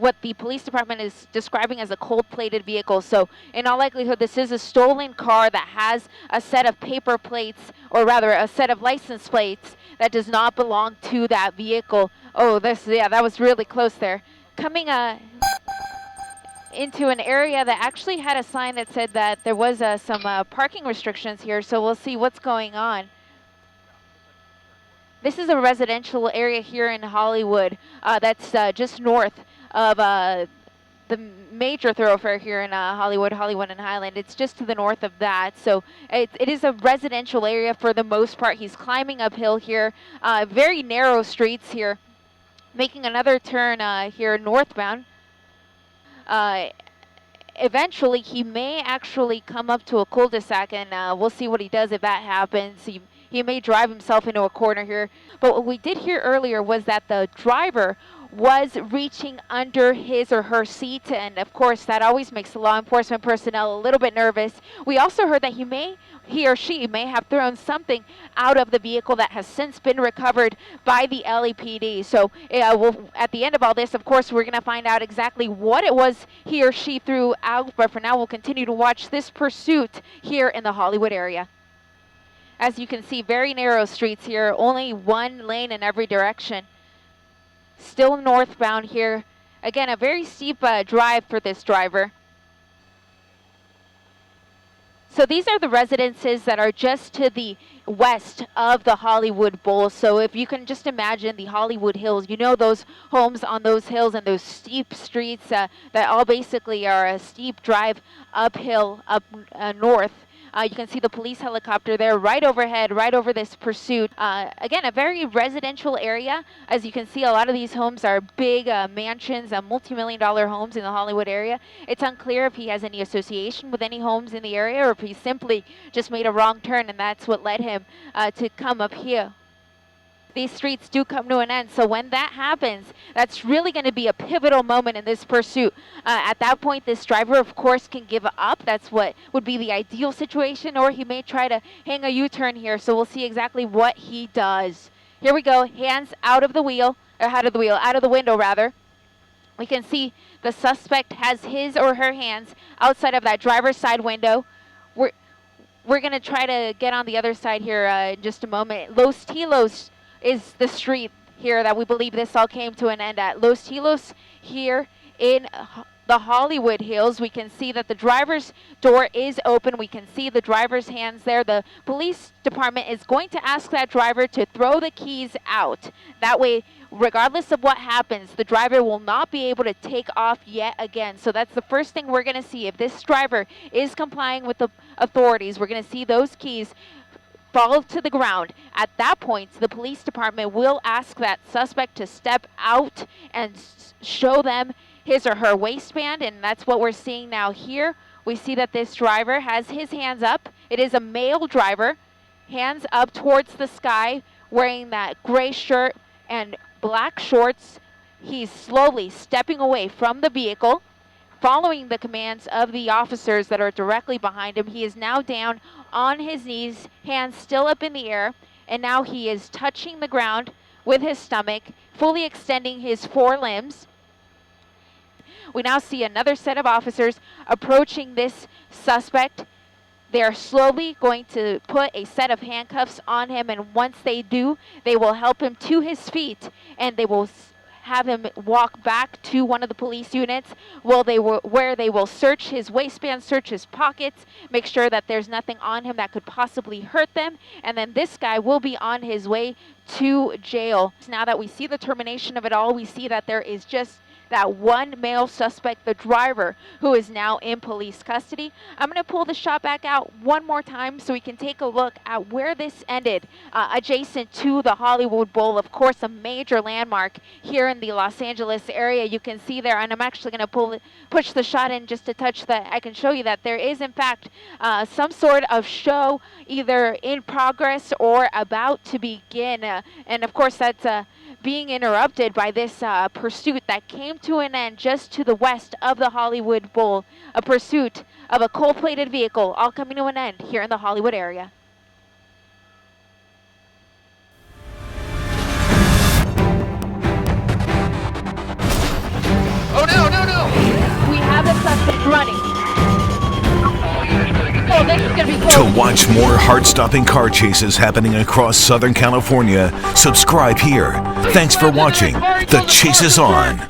what the police department is describing as a cold-plated vehicle. So in all likelihood, this is a stolen car that has a set of paper plates, or rather a set of license plates that does not belong to that vehicle. Oh, that was really close there. Coming into an area that actually had a sign that said that there was some parking restrictions here, so we'll see what's going on. This is a residential area here in Hollywood that's just north of the major thoroughfare here in Hollywood and Highland. It's just to the north of that. So it is a residential area for the most part. He's climbing uphill here, very narrow streets here, making another turn here northbound. Eventually, he may actually come up to a cul-de-sac, and we'll see what he does if that happens. He may drive himself into a corner here. But what we did hear earlier was that the driver was reaching under his or her seat, and of course that always makes the law enforcement personnel a little bit nervous. We also heard that he or she may have thrown something out of the vehicle that has since been recovered by the LAPD. So at the end of all this, of course, we're going to find out exactly what it was he or she threw out, but for now we'll continue to watch this pursuit here in the Hollywood area. As you can see, very narrow streets here, only one lane in every direction. Still northbound here. Again, a very steep drive for this driver. So these are the residences that are just to the west of the Hollywood Bowl. So if you can just imagine the Hollywood Hills, you know those homes on those hills and those steep streets that all basically are a steep drive uphill up north. You can see the police helicopter there right overhead, right over this pursuit. Again, a very residential area. As you can see, a lot of these homes are big mansions, multi-million-dollar homes in the Hollywood area. It's unclear if he has any association with any homes in the area or if he simply just made a wrong turn and that's what led him to come up here. These streets do come to an end, so when that happens, that's really going to be a pivotal moment in this pursuit. At that point, this driver, of course, can give up. That's what would be the ideal situation, or he may try to hang a U-turn here, so we'll see exactly what he does. Here we go, hands out of the wheel, or out of the window, rather. We can see the suspect has his or her hands outside of that driver's side window. We're going to try to get on the other side here in just a moment. Los Tilos is the street here that we believe this all came to an end at. Los Tilos here in the Hollywood Hills. We can see that the driver's door is open. We can see the driver's hands there. The police department is going to ask that driver to throw the keys out. That way, regardless of what happens, the driver will not be able to take off yet again. So that's the first thing we're going to see. If this driver is complying with the authorities, we're going to see those keys fall to the ground. At that point, the police department will ask that suspect to step out and show them his or her waistband, and that's what we're seeing now here. We see that this driver has his hands up. It is a male driver, hands up towards the sky, wearing that gray shirt and black shorts. He's slowly stepping away from the vehicle, following the commands of the officers that are directly behind him. He is now down on his knees, hands still up in the air, and now he is touching the ground with his stomach, fully extending his forelimbs. We now see another set of officers approaching this suspect. They are slowly going to put a set of handcuffs on him, and once they do, they will help him to his feet, and they will have him walk back to one of the police units where they will search his waistband, search his pockets, make sure that there's nothing on him that could possibly hurt them, and then this guy will be on his way to jail. Now that we see the termination of it all, we see that there is just that one male suspect, the driver, who is now in police custody. I'm going to pull the shot back out one more time so we can take a look at where this ended, adjacent to the Hollywood Bowl, of course, a major landmark here in the Los Angeles area. You can see there, and I'm actually going to push the shot in just a touch that I can show you that there is, in fact, some sort of show either in progress or about to begin. And of course, that's being interrupted by this pursuit that came to an end just to the west of the Hollywood Bowl, a pursuit of a cold-plated vehicle, all coming to an end here in the Hollywood area. Oh no! running. Oh, this is going to be close. To watch more heart-stopping car chases happening across Southern California, subscribe here. Thanks for watching. The chase is on.